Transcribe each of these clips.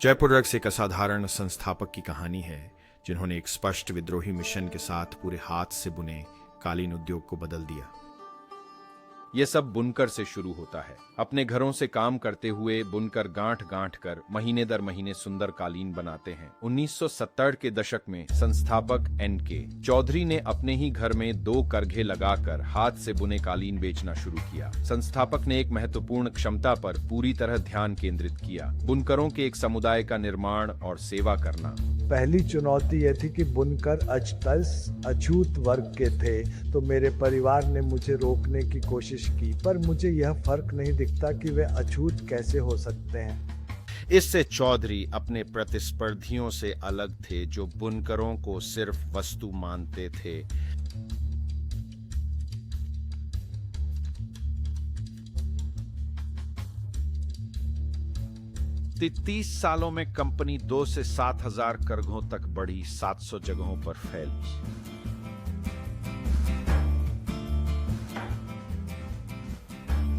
Jaipur rugs एक असाधारण संस्थापक की कहानी है जिन्होंने एक स्पष्ट विद्रोही मिशन के साथ पूरे हाथ से बुने कालीन उद्योग को बदल दिया। ये सब बुनकर से शुरू होता है। अपने घरों से काम करते हुए बुनकर गांठ गांठ कर महीने दर महीने सुंदर कालीन बनाते हैं। 1970 के दशक में संस्थापक एन.के. चौधरी ने अपने ही घर में 2 करघे लगाकर हाथ से बुने कालीन बेचना शुरू किया। संस्थापक ने एक महत्वपूर्ण क्षमता पर पूरी तरह ध्यान केंद्रित किया, बुनकरों के एक समुदाय का निर्माण और सेवा करना। पहली चुनौती यह थी कि बुनकर अछूत वर्ग के थे, तो मेरे परिवार ने मुझे रोकने की कोशिश की, पर मुझे यह फर्क नहीं दिखता कि वे अछूत कैसे हो सकते हैं। इससे चौधरी अपने प्रतिस्पर्धियों से अलग थे जो बुनकरों को सिर्फ वस्तु मानते थे। ते 30 सालों में कंपनी 2 से 7,000 करघों तक बढ़ी, 700 जगहों पर फैली।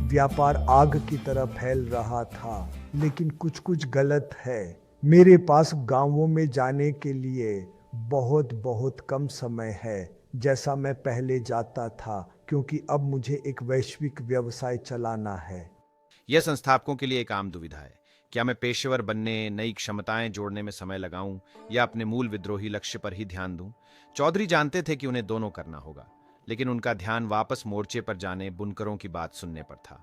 व्यापार आग की तरह फैल रहा था, लेकिन कुछ कुछ गलत है। मेरे पास गांवों में जाने के लिए बहुत बहुत कम समय है, जैसा मैं पहले जाता था, क्योंकि अब मुझे एक वैश्विक व्यवसाय चलाना है। यह संस्थापकों के लिए एक आम दुविधा है। क्या मैं पेशेवर बनने, नई क्षमताएं जोड़ने में समय लगाऊं या अपने मूल विद्रोही लक्ष्य पर ही ध्यान दूं? चौधरी जानते थे कि उन्हें दोनों करना होगा, लेकिन उनका ध्यान वापस मोर्चे पर जाने, बुनकरों की बात सुनने पर था।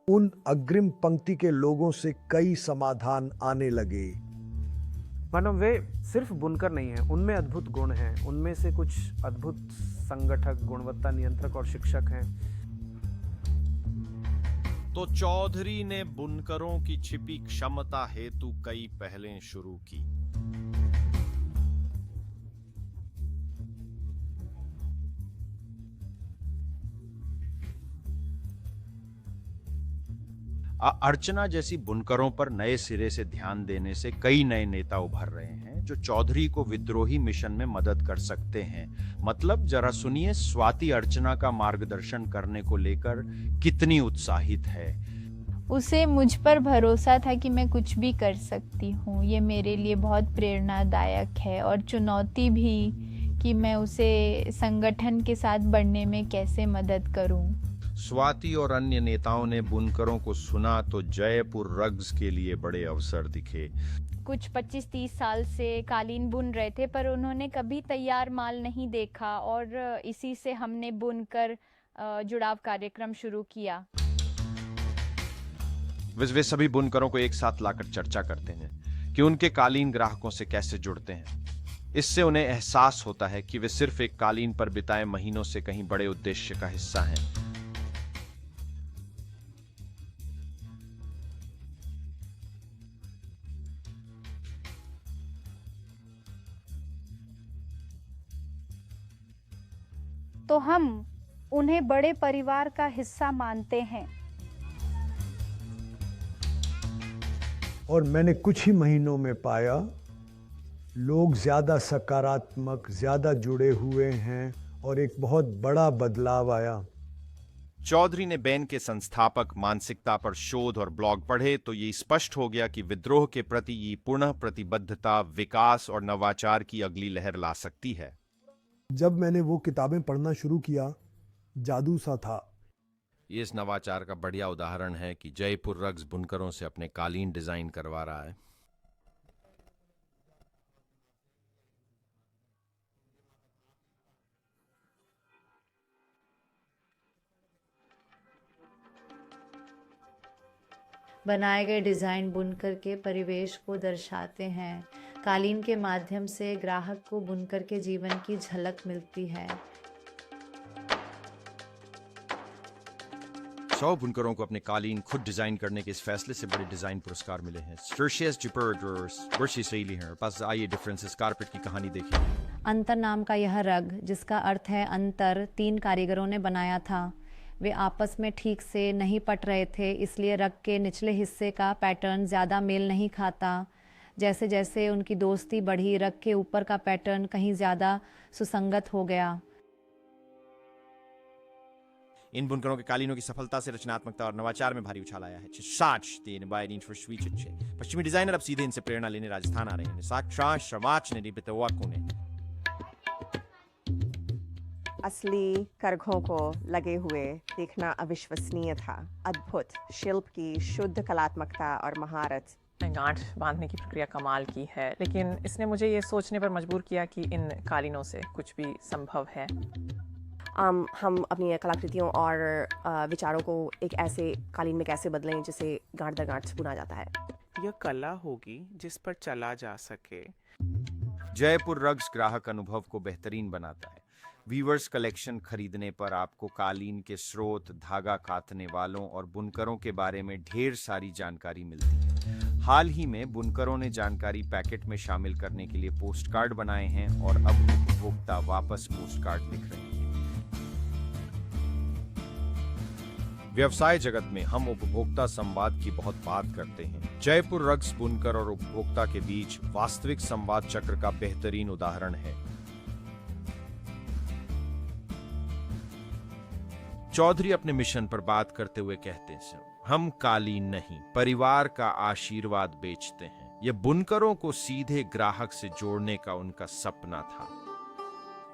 उन अग्रिम पंक्ति के लोगों से कई समाधान आने लगे। मानो वे सिर्फ बुनकर नहीं हैं, उनमें अद्भुत गुण हैं। उनमें से कुछ अद्भुत संगठक, गुणवत्ता नियंत्रक और शिक्षक हैं। तो चौधरी ने बुनकरों की छिपी क्षमता हेतु कई पहलें शुरू की। अर्चना जैसी बुनकरों पर नए सिरे से ध्यान देने से कई नए नेता उभर रहे हैं जो चौधरी को विद्रोही मिशन में मदद कर सकते हैं। मतलब जरा सुनिए, स्वाति अर्चना का मार्गदर्शन करने को लेकर कितनी उत्साहित है। उसे मुझ पर भरोसा था कि मैं कुछ भी कर सकती हूँ। ये मेरे लिए बहुत प्रेरणादायक है और चुनौती भी कि मैं उसे संगठन के साथ बढ़ने में कैसे मदद करूँ। स्वाति और अन्य नेताओं ने बुनकरों को सुना तो जयपुर रग्स के लिए बड़े अवसर दिखे। कुछ 25-30 साल से कालीन बुन रहे थे, पर उन्होंने कभी तैयार माल नहीं देखा और इसी से हमने बुनकर जुड़ाव कार्यक्रम शुरू किया। वे सभी बुनकरों को एक साथ लाकर चर्चा करते हैं कि उनके कालीन ग्राहकों से कैसे जुड़ते हैं। इससे उन्हें एहसास होता है कि वे सिर्फ एक कालीन पर बिताए महीनों से कहीं बड़े उद्देश्य का हिस्सा हैं। तो हम उन्हें बड़े परिवार का हिस्सा मानते हैं। और मैंने कुछ ही महीनों में पाया लोग ज्यादा सकारात्मक, ज्यादा जुड़े हुए हैं और एक बहुत बड़ा बदलाव आया। चौधरी ने बैन के संस्थापक मानसिकता पर शोध और ब्लॉग पढ़े तो ये स्पष्ट हो गया कि विद्रोह के प्रति ये पुनः प्रतिबद्धता, विकास और नवाचार की अगली लहर ला सकती है। जब मैंने वो किताबें पढ़ना शुरू किया, जादू सा था। ये इस नवाचार का बढ़िया उदाहरण है कि जयपुर रग्स बुनकरों से अपने कालीन डिजाइन करवा रहा है। बनाए गए डिज़ाइन बुनकर के परिवेश को दर्शाते हैं। कालीन के माध्यम से ग्राहक को बुनकर के जीवन की झलक मिलती है। 100 बुनकरों को अपने कालीन खुद डिजाइन करने के इस फैसले से बड़े डिजाइन पुरस्कार मिले हैं। आइए डिफरेंसेस कारपेट की कहानी देखिए। अंतर नाम का यह रग, जिसका अर्थ है अंतर, 3 कारीगरों ने बनाया था। वे आपस में ठीक से नहीं पट रहे थे, इसलिए रग के निचले हिस्से का पैटर्न ज़्यादा मेल नहीं खाता। जैसे जैसे उनकी दोस्ती बढ़ी, रग के ऊपर का पैटर्न कहीं ज़्यादा सुसंगत हो गया। इन बुनकरों के कालीनों की सफलता से रचनात्मकता और नवाचार में भारी उछाल आया है. पश्चिमी डिजाइनर अब सीधे इनसे प्रेरणा लेने राजस्थान आ रहे हैं. असली करघों को लगे हुए देखना अविश्वसनीय था. अद्भुत शिल्प की शुद्ध कलात्मकता और महारत. गांठ बांधने की प्रक्रिया कमाल की है, लेकिन इसने मुझे ये सोचने पर मजबूर किया कि इन कालीनों से कुछ भी संभव है. हम अपनी कलाकृतियों और विचारों को एक ऐसे कालीन में कैसे बदलें जिसे गांठ दर गांठ बुना जाता है. यह कला होगी जिस पर चला जा सके. जयपुर रग्स ग्राहक अनुभव को बेहतरीन बनाता है. वीवर्स कलेक्शन खरीदने पर आपको कालीन के स्रोत, धागा काटने वालों और बुनकरों के बारे में ढेर सारी जानकारी मिलती है. हाल ही में बुनकरों ने जानकारी पैकेट में शामिल करने के लिए पोस्ट कार्ड बनाए हैं और अब उपभोक्ता वापस पोस्ट कार्ड लिख रहे हैं. व्यवसाय जगत में हम उपभोक्ता संवाद की बहुत बात करते हैं. जयपुर रग्स बुनकर और उपभोक्ता के बीच वास्तविक संवाद चक्र का बेहतरीन उदाहरण है. चौधरी अपने मिशन पर बात करते हुए कहते हैं, हम कालीन नहीं, परिवार का आशीर्वाद बेचते हैं. यह बुनकरों को सीधे ग्राहक से जोड़ने का उनका सपना था.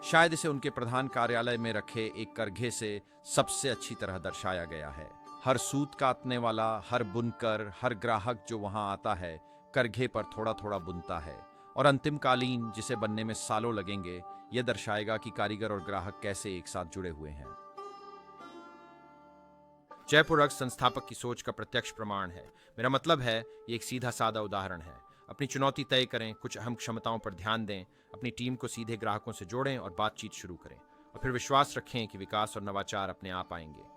शायद इसे उनके प्रधान कार्यालय में रखे एक करघे से सबसे अच्छी तरह दर्शाया गया है. हर सूत काटने वाला, हर बुनकर, हर ग्राहक जो वहां आता है, करघे पर थोड़ा थोड़ा बुनता है. और अंतिम कालीन, जिसे बनने में सालों लगेंगे, यह दर्शाएगा कि कारीगर और ग्राहक कैसे एक साथ जुड़े हुए हैं. जयपुर रग्स संस्थापक की सोच का प्रत्यक्ष प्रमाण है. मेरा मतलब है, ये एक सीधा साधा उदाहरण है. अपनी चुनौती तय करें, कुछ अहम क्षमताओं पर ध्यान दें, अपनी टीम को सीधे ग्राहकों से जोड़ें और बातचीत शुरू करें, और फिर विश्वास रखें कि विकास और नवाचार अपने आप आएंगे.